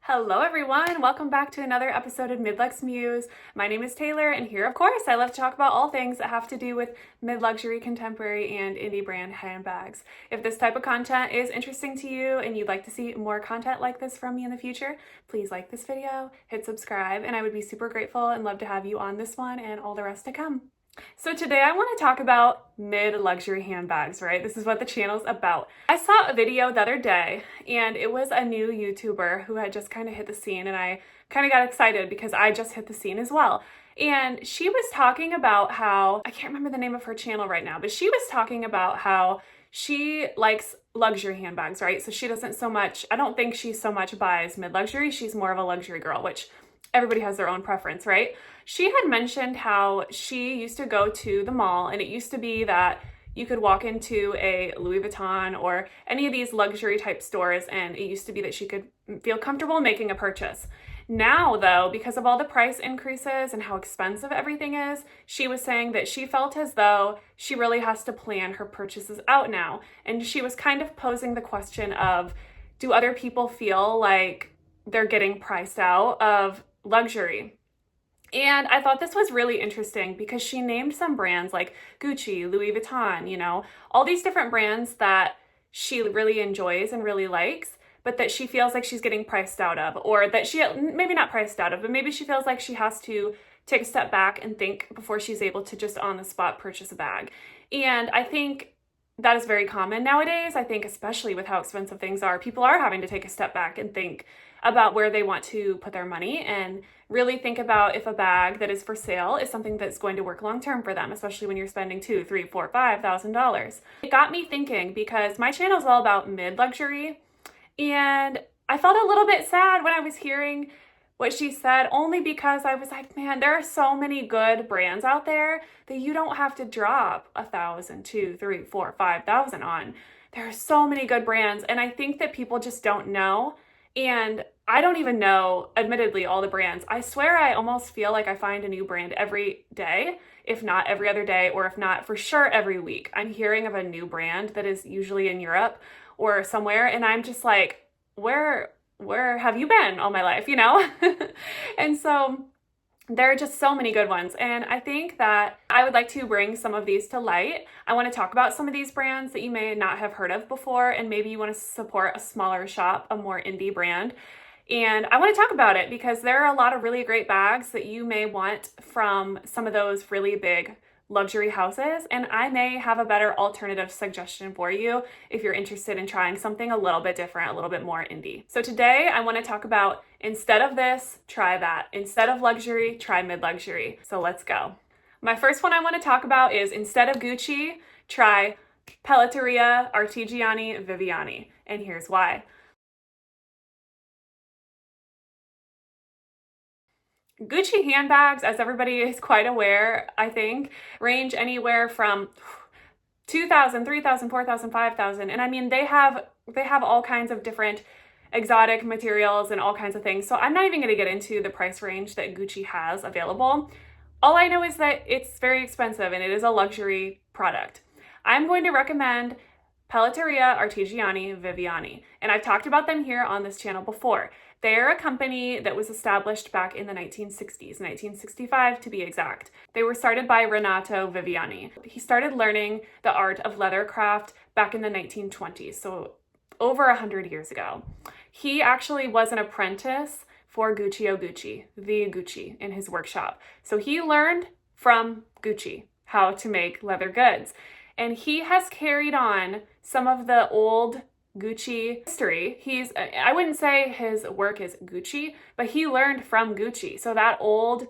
Hello everyone, welcome back to another episode of Midluxemuse. My name is Taylor, and here of course I love to talk about all things that have to do with mid-luxury, contemporary, and indie brand handbags. If this type of content is interesting to you and you'd like to see more content like this from me in the future, please like this video, hit subscribe, and I would be super grateful and love to have you on this one and all the rest to come. So today I want to talk about mid-luxury handbags, right? This is what the channel's about. I saw a video the other day and it was a new YouTuber who had just kind of hit the scene, and I kind of got excited because I just hit the scene as well. And she was talking about how, I can't remember the name of her channel right now, but she was talking about how she likes luxury handbags, right? So she doesn't so much, I don't think she so much buys mid-luxury, she's more of a luxury girl, which everybody has their own preference, right? She had mentioned how she used to go to the mall, and it used to be that you could walk into a Louis Vuitton or any of these luxury type stores, and it used to be that she could feel comfortable making a purchase. Now though, because of all the price increases and how expensive everything is, she was saying that she felt as though she really has to plan her purchases out now. And she was kind of posing the question of, do other people feel like they're getting priced out of luxury? And I thought this was really interesting because she named some brands like Gucci, Louis Vuitton, you know, all these different brands that she really enjoys and really likes, but that she feels like she's getting priced out of, or that she, maybe not priced out of, but maybe she feels like she has to take a step back and think before she's able to just on the spot purchase a bag. And I think that is very common nowadays. I think especially with how expensive things are, people are having to take a step back and think about where they want to put their money and really think about if a bag that is for sale is something that's going to work long term for them, especially when you're spending $2,000, $3,000, $4,000, $5,000. It got me thinking because my channel is all about mid-luxury, and I felt a little bit sad when I was hearing what she said, only because I was like, man, there are so many good brands out there that you don't have to drop $1,000, $2,000, $3,000, $4,000, $5,000 on. There are so many good brands, and I think that people just don't know. And I don't even know, admittedly, all the brands. I swear I almost feel like I find a new brand every day, if not every other day, or if not for sure every week. I'm hearing of a new brand that is usually in Europe or somewhere, and I'm just like, where have you been all my life, you know? And so there are just so many good ones, and I think that I would like to bring some of these to light. I want to talk about some of these brands that you may not have heard of before, and maybe you want to support a smaller shop, a more indie brand. And I want to talk about it because there are a lot of really great bags that you may want from some of those really big luxury houses, and I may have a better alternative suggestion for you if you're interested in trying something a little bit different, a little bit more indie. So today I want to talk about, instead of this, try that. Instead of luxury, try mid-luxury. So let's go. My first one I want to talk about is, instead of Gucci, try Pelletteria Artigiani Viviani, and here's why. Gucci handbags, as everybody is quite aware, I think, range anywhere from $2,000, $3,000, $4,000, $5,000. And I mean, they have all kinds of different exotic materials and all kinds of things. So I'm not even going to get into the price range that Gucci has available. All I know is that it's very expensive and it is a luxury product. I'm going to recommend Pelletteria Artigiani Viviani, and I've talked about them here on this channel before. They're a company that was established back in the 1960s, 1965 to be exact. They were started by Renato Viviani. He started learning the art of leather craft back in the 1920s, so over 100 years ago. He actually was an apprentice for Guccio Gucci, the Gucci, in his workshop. So he learned from Gucci how to make leather goods. And he has carried on some of the old Gucci history. I wouldn't say his work is Gucci, but he learned from Gucci. So that old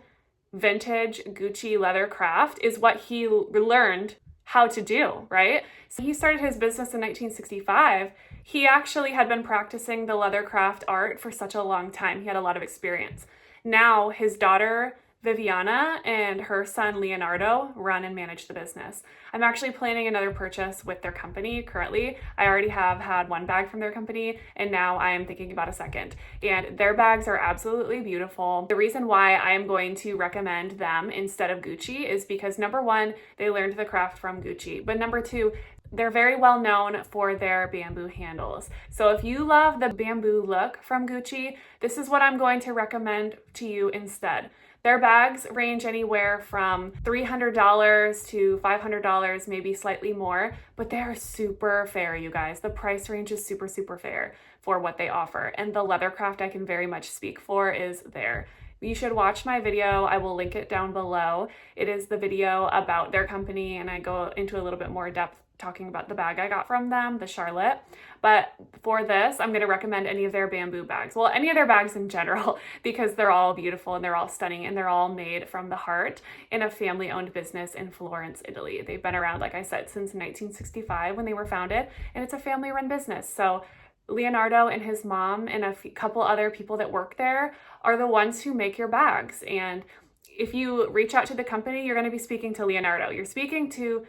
vintage Gucci leather craft is what he learned how to do, right? So he started his business in 1965. He actually had been practicing the leather craft art for such a long time. He had a lot of experience. Now his daughter Viviana and her son Leonardo run and manage the business. I'm actually planning another purchase with their company currently. I already have had one bag from their company, and now I am thinking about a second. And their bags are absolutely beautiful. The reason why I am going to recommend them instead of Gucci is because, number one, they learned the craft from Gucci, but number two, They're very well known for their bamboo handles. So if you love the bamboo look from Gucci, this is what I'm going to recommend to you instead. Their bags range anywhere from $300 to $500, maybe slightly more, but they are super fair, you guys. The price range is super, super fair for what they offer. And the leathercraft I can very much speak for is there. You should watch my video. I will link it down below. It is the video about their company, and I go into a little bit more depth talking about the bag I got from them, the Charlotte. But for this, I'm going to recommend any of their bamboo bags. Well, any of their bags in general, because they're all beautiful and they're all stunning and they're all made from the heart in a family-owned business in Florence, Italy. They've been around, like I said, since 1965 when they were founded, and it's a family-run business. So Leonardo and his mom and a couple other people that work there are the ones who make your bags. And if you reach out to the company, you're going to be speaking to Leonardo. You're speaking to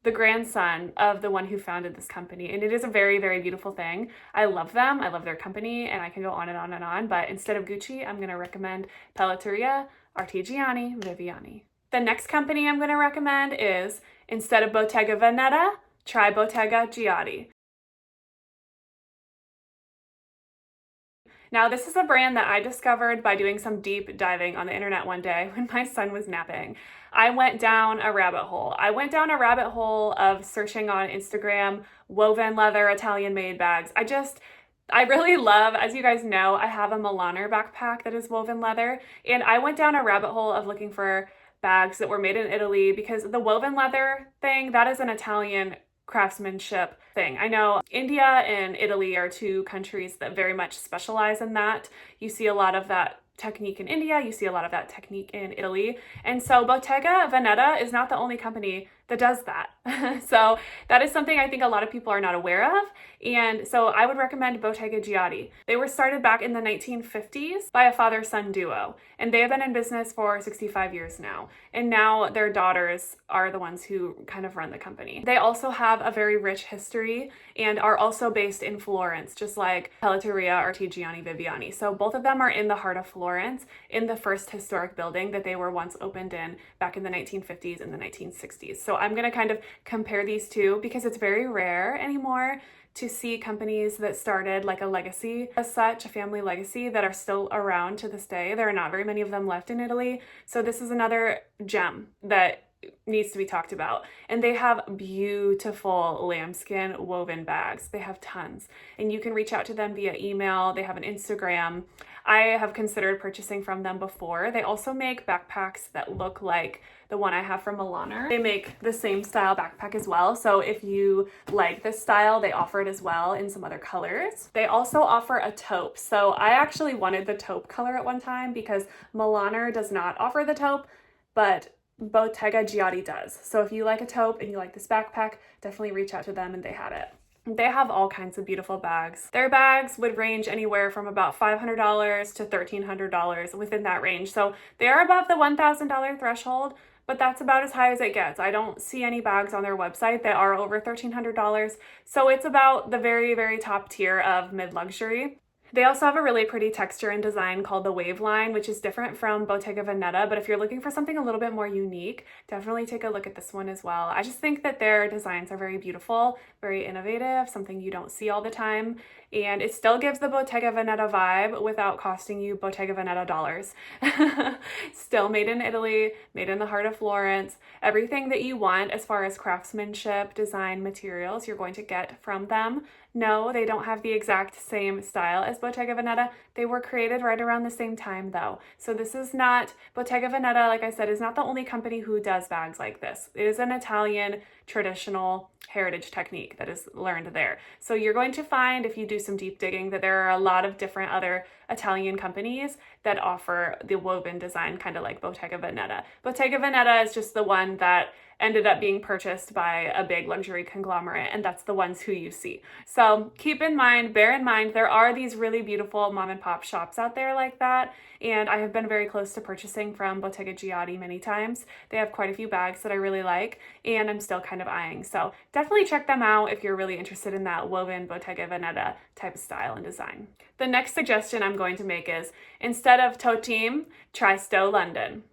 the grandson of the one who founded this company. And it is a very, very beautiful thing. I love them. I love their company, and I can go on and on and on. But instead of Gucci, I'm going to recommend Pelletteria Artigiani Viviani. The next company I'm going to recommend is, instead of Bottega Veneta, try Bottega Giotti. Now, this is a brand that I discovered by doing some deep diving on the internet one day when my son was napping. I went down a rabbit hole. I went down a rabbit hole of searching on Instagram, woven leather, Italian-made bags. I really love, as you guys know, I have a Milaner backpack that is woven leather, and I went down a rabbit hole of looking for bags that were made in Italy, because the woven leather thing, that is an Italian craftsmanship thing. I know India and Italy are two countries that very much specialize in that. You see a lot of that technique in India, you see a lot of that technique in Italy. And so Bottega Veneta is not the only company that does that. So that is something I think a lot of people are not aware of. And so I would recommend Bottega Giotti. They were started back in the 1950s by a father-son duo, and they have been in business for 65 years now. And now their daughters are the ones who kind of run the company. They also have a very rich history and are also based in Florence, just like Pelletteria Artigiani Viviani. So both of them are in the heart of Florence, in the first historic building that they were once opened in back in the 1950s and the 1960s. So I'm going to kind of compare these two because it's very rare anymore to see companies that started like a legacy as such, a family legacy, that are still around to this day. There are not very many of them left in Italy. So this is another gem that needs to be talked about. And they have beautiful lambskin woven bags. They have tons. And you can reach out to them via email. They have an Instagram. I have considered purchasing from them before. They also make backpacks that look like the one I have from Milaner. They make the same style backpack as well. So if you like this style, they offer it as well in some other colors. They also offer a taupe. So I actually wanted the taupe color at one time because Milaner does not offer the taupe, but Bottega Giotti does. So if you like a taupe and you like this backpack, definitely reach out to them and they have it. They have all kinds of beautiful bags. Their bags would range anywhere from about $500 to $1,300, within that range. So they are above the $1,000 threshold, but that's about as high as it gets. I don't see any bags on their website that are over $1,300. So it's about the very, very top tier of mid-luxury. They also have a really pretty texture and design called the Wave Line, which is different from Bottega Veneta, but if you're looking for something a little bit more unique, definitely take a look at this one as well. I just think that their designs are very beautiful, very innovative, something you don't see all the time, and it still gives the Bottega Veneta vibe without costing you Bottega Veneta dollars. Still made in Italy, made in the heart of Florence. Everything that you want as far as craftsmanship, design, materials, you're going to get from them. No, they don't have the exact same style as Bottega Veneta. They were created right around the same time though. So this is not, Bottega Veneta, like I said, is not the only company who does bags like this. It is an Italian traditional heritage technique that is learned there. So you're going to find, if you do some deep digging, that there are a lot of different other Italian companies that offer the woven design kind of like Bottega Veneta. Bottega Veneta is just the one that ended up being purchased by a big luxury conglomerate, and that's the ones who you see. So keep in mind, bear in mind, there are these really beautiful mom and pop shops out there like that, and I have been very close to purchasing from Bottega Giotti many times. They have quite a few bags that I really like, and I'm still kind of eyeing. So definitely check them out if you're really interested in that woven Bottega Veneta type of style and design. The next suggestion I'm going to make is, instead of Toteim, try Stow London.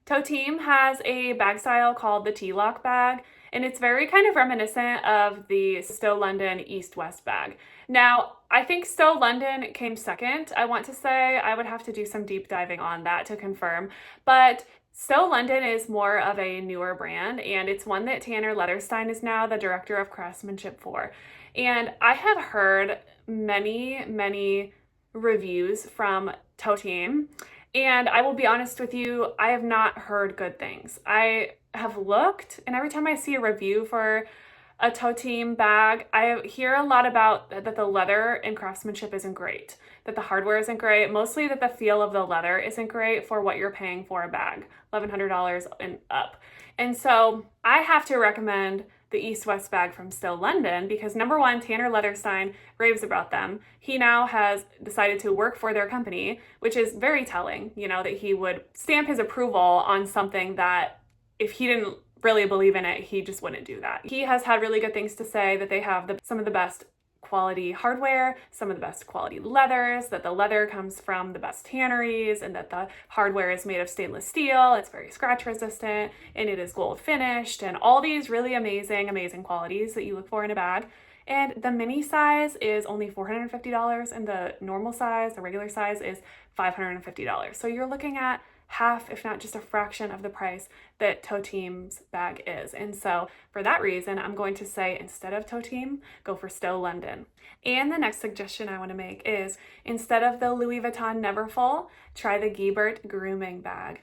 Toteim has a bag style called the T-lock bag, and it's very kind of reminiscent of the Stowe London East-West bag. Now, I think Stowe London came second, I want to say. I would have to do some deep diving on that to confirm, but Stowe London is more of a newer brand, and it's one that Tanner Leatherstein is now the director of craftsmanship for. And I have heard many reviews from Toteim, and I will be honest with you, I have not heard good things. I have looked, and every time I see a review for a Toteim bag, I hear a lot about that the leather and craftsmanship isn't great, that the hardware isn't great, mostly that the feel of the leather isn't great for what you're paying for a bag, $1,100 and up. And so I have to recommend the East-West bag from Stowe London because number one, Tanner Leatherstein raves about them. He now has decided to work for their company, which is very telling, you know, that he would stamp his approval on something that if he didn't really believe in it, he just wouldn't do that. He has had really good things to say, that they have some of the best quality hardware, some of the best quality leathers, that the leather comes from the best tanneries, and that the hardware is made of stainless steel, it's very scratch resistant, and it is gold finished, and all these really amazing qualities that you look for in a bag. And the mini size is only $450, and the normal size, the regular size, is $550. So you're looking at half, if not just a fraction of the price that Toteim's bag is. And so for that reason, I'm going to say instead of Toteim, go for Stowe London. And the next suggestion I want to make is instead of the Louis Vuitton Neverfull, try the Guibert grooming bag.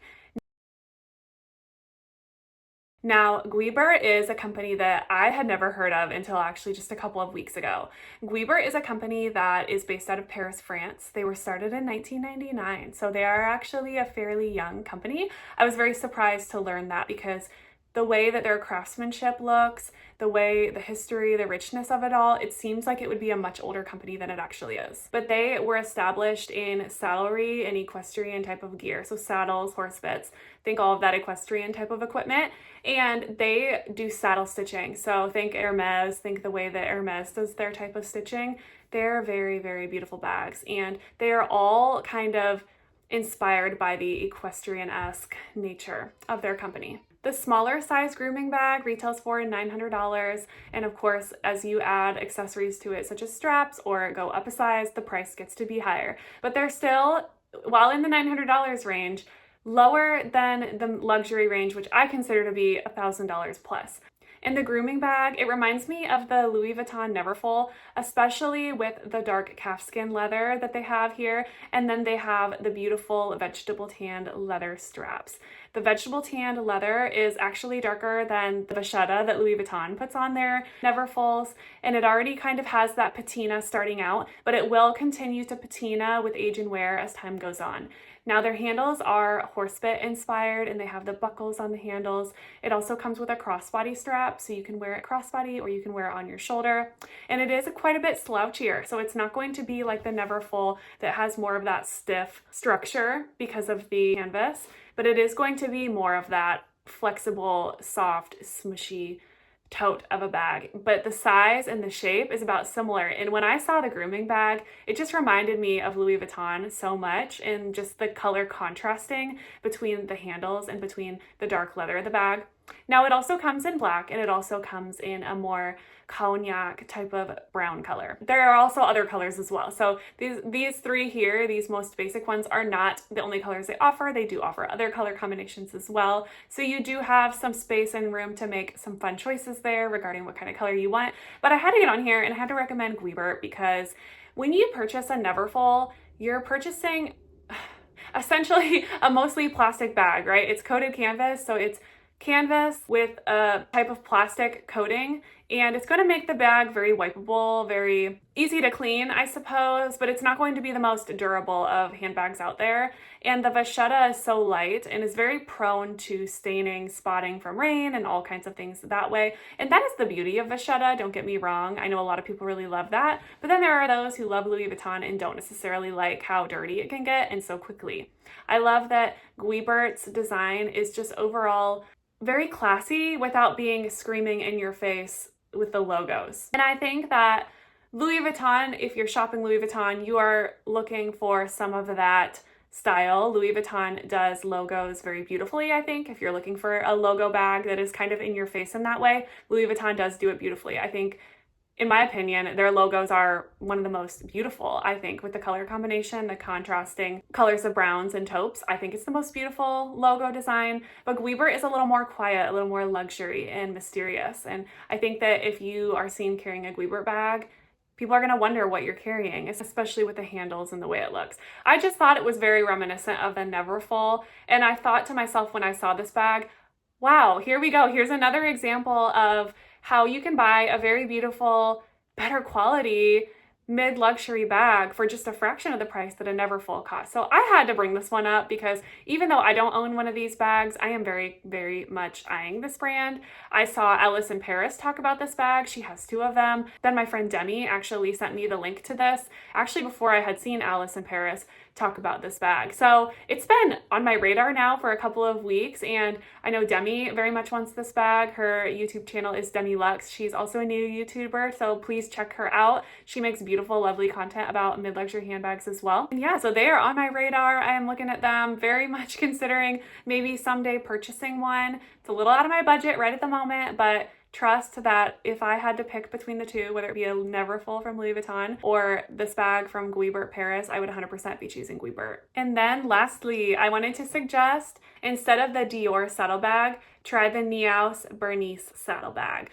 Now, Guibert is a company that I had never heard of until actually just a couple of weeks ago. Guibert is a company that is based out of Paris, France. They were started in 1999, so they are actually a fairly young company. I was very surprised to learn that because the way that their craftsmanship looks, the way, the history, the richness of it all, it seems like it would be a much older company than it actually is. But they were established in saddlery and equestrian type of gear. So saddles, horse bits, think all of that equestrian type of equipment. And they do saddle stitching. So think Hermes, think the way that Hermes does their type of stitching. They're very beautiful bags. And they are all kind of inspired by the equestrian-esque nature of their company. The smaller size grooming bag retails for $900, and of course, as you add accessories to it, such as straps or go up a size, the price gets to be higher. But they're still, while in the $900 range, lower than the luxury range, which I consider to be $1,000 plus. And the grooming bag, it reminds me of the Louis Vuitton Neverfull, especially with the dark calfskin leather that they have here. And then they have the beautiful vegetable tanned leather straps. The vegetable tanned leather is actually darker than the vachetta that Louis Vuitton puts on their Neverfulls. And it already kind of has that patina starting out, but it will continue to patina with age and wear as time goes on. Now their handles are horsebit inspired and they have the buckles on the handles. It also comes with a crossbody strap, so you can wear it crossbody or you can wear it on your shoulder. And it is quite a bit slouchier, so it's not going to be like the Neverfull that has more of that stiff structure because of the canvas, but it is going to be more of that flexible, soft, smushy tote of a bag. But the size and the shape is about similar. And when I saw the grooming bag, it just reminded me of Louis Vuitton so much, and just the color contrasting between the handles and between the dark leather of the bag. Now it also comes in black, and it also comes in a more cognac type of brown color. There are also other colors as well. So these three here, these most basic ones, are not the only colors they offer. They do offer other color combinations as well. So you do have some space and room to make some fun choices there regarding what kind of color you want. But I had to get on here and I had to recommend Guibert because when you purchase a Neverfull, you're purchasing essentially a mostly plastic bag, right? It's coated canvas, so it's canvas with a type of plastic coating, and it's going to make the bag very wipeable, very easy to clean, I suppose, but it's not going to be the most durable of handbags out there. And the vachetta is so light and is very prone to staining, spotting from rain, and all kinds of things that way. And that is the beauty of vachetta, don't get me wrong. I know a lot of people really love that, but then there are those who love Louis Vuitton and don't necessarily like how dirty it can get and so quickly. I love that Guibert's design is just overall very classy without being screaming in your face with the logos. And I think that Louis Vuitton, if you're shopping Louis Vuitton, you are looking for some of that style. Louis Vuitton does logos very beautifully, I think. If you're looking for a logo bag that is kind of in your face in that way, Louis Vuitton does do it beautifully. I think, in my opinion, their logos are one of the most beautiful, I think, with the color combination, the contrasting colors of browns and taupes. I think it's the most beautiful logo design. But Guibert is a little more quiet, a little more luxury and mysterious. And I think that if you are seen carrying a Guibert bag, people are going to wonder what you're carrying, especially with the handles and the way it looks. I just thought it was very reminiscent of the Neverfull. And I thought to myself when I saw this bag, wow, here we go. Here's another example of how you can buy a very beautiful, better quality mid-luxury bag for just a fraction of the price that a Neverfull costs. So I had to bring this one up because even though I don't own one of these bags, I am very, very much eyeing this brand. I saw Alice in Paris talk about this bag. She has 2 of them. Then my friend Demi actually sent me the link to this, actually before I had seen Alice in Paris talk about this bag. So it's been on my radar now for a couple of weeks, and I know Demi very much wants this bag. Her YouTube channel is Demiluxee. She's also a new YouTuber, so please check her out. She makes beautiful, lovely content about mid-luxury handbags as well. And yeah, so they are on my radar. I am looking at them, very much considering maybe someday purchasing one. It's a little out of my budget right at the moment, but trust that if I had to pick between the two, whether it be a Neverfull from Louis Vuitton or this bag from Guibert Paris, I would 100% be choosing Guibert. And then lastly, I wanted to suggest, instead of the Dior saddlebag, try the Neos Bernice saddlebag.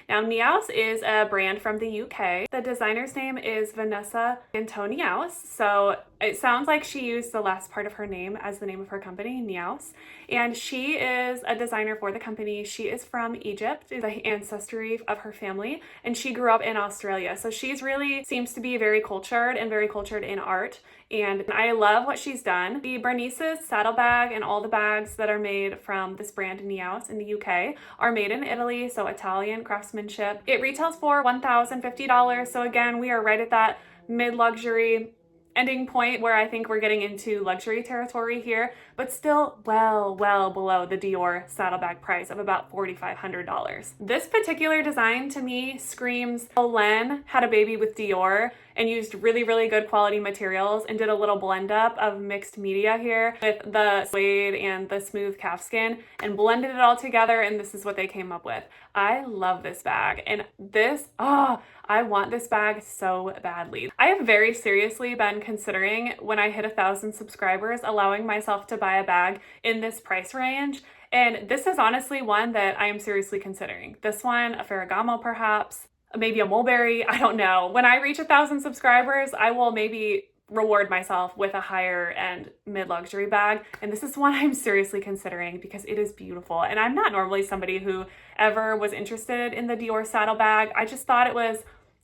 Now, Neos is a brand from the UK. The designer's name is Vanessa Antoniaus, so it sounds like she used the last part of her name as the name of her company, Neos. And she is a designer for the company. She is from Egypt, is the ancestry of her family, and she grew up in Australia. So she's really seems to be very cultured and very cultured in art. And I love what she's done. The Bernice's saddlebag and all the bags that are made from this brand Neos in the UK are made in Italy, so Italian craftsmanship. It retails for $1,050. So again, we are right at that mid-luxury ending point where I think we're getting into luxury territory here, but still well below the Dior saddlebag price of about $4,500. This particular design to me screams Len had a baby with Dior and used really good quality materials and did a little blend up of mixed media here with the suede and the smooth calfskin and blended it all together, and this is what they came up with. I love this bag, and this, I want this bag so badly. I have very seriously been considering, when I hit 1,000 subscribers, allowing myself to buy a bag in this price range. And this is honestly one that I am seriously considering. This one, a Ferragamo perhaps, maybe a Mulberry, I don't know. When I reach 1,000 subscribers, I will maybe reward myself with a higher end mid-luxury bag. And this is one I'm seriously considering because it is beautiful. And I'm not normally somebody who ever was interested in the Dior saddlebag. I just thought it was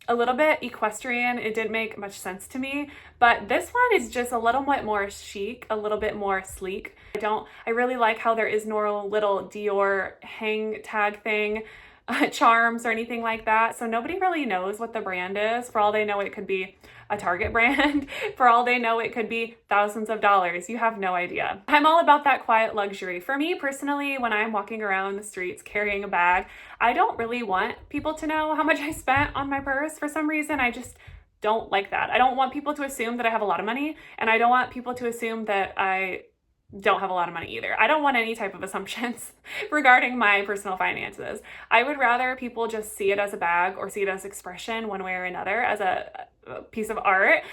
a little bit equestrian. It didn't make much sense to me, but this one is just a little bit more chic, a little bit more sleek. I really like how there is no little Dior hang tag thing, charms or anything like that. So nobody really knows what the brand is. For all they know, it could be a Target brand. For all they know, it could be thousands of dollars. You have no idea. I'm all about that quiet luxury. For me personally, when I'm walking around the streets carrying a bag, I don't really want people to know how much I spent on my purse. For some reason, I just don't like that. I don't want people to assume that I have a lot of money, and I don't want people to assume that I don't have a lot of money either. I don't want any type of assumptions regarding my personal finances. I would rather people just see it as a bag or see it as expression one way or another, as a piece of art.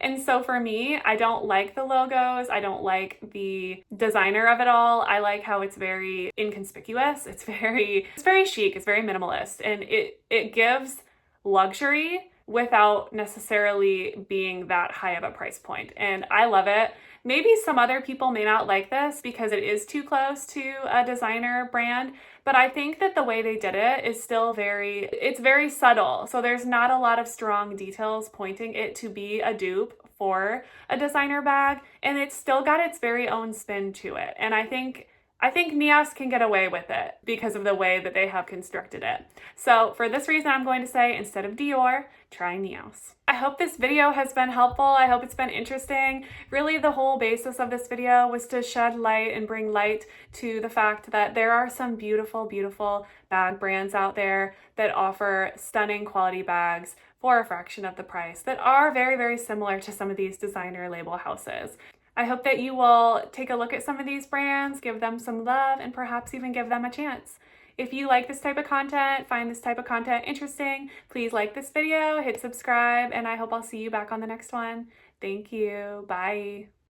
And so for me, I don't like the logos. I don't like the designer of it all. I like how it's very inconspicuous. It's very chic. It's very minimalist, and it gives luxury without necessarily being that high of a price point. And I love it. Maybe some other people may not like this because it is too close to a designer brand, but I think that the way they did it is still it's very subtle. So there's not a lot of strong details pointing it to be a dupe for a designer bag, and it's still got its very own spin to it. And I think I think Neos can get away with it because of the way that they have constructed it. So for this reason, I'm going to say instead of Dior, try Neos. I hope this video has been helpful. I hope it's been interesting. Really, the whole basis of this video was to shed light and bring light to the fact that there are some beautiful, beautiful bag brands out there that offer stunning quality bags for a fraction of the price that are very, very similar to some of these designer label houses. I hope that you will take a look at some of these brands, give them some love, and perhaps even give them a chance. If you like this type of content, find this type of content interesting, please like this video, hit subscribe, and I hope I'll see you back on the next one. Thank you. Bye.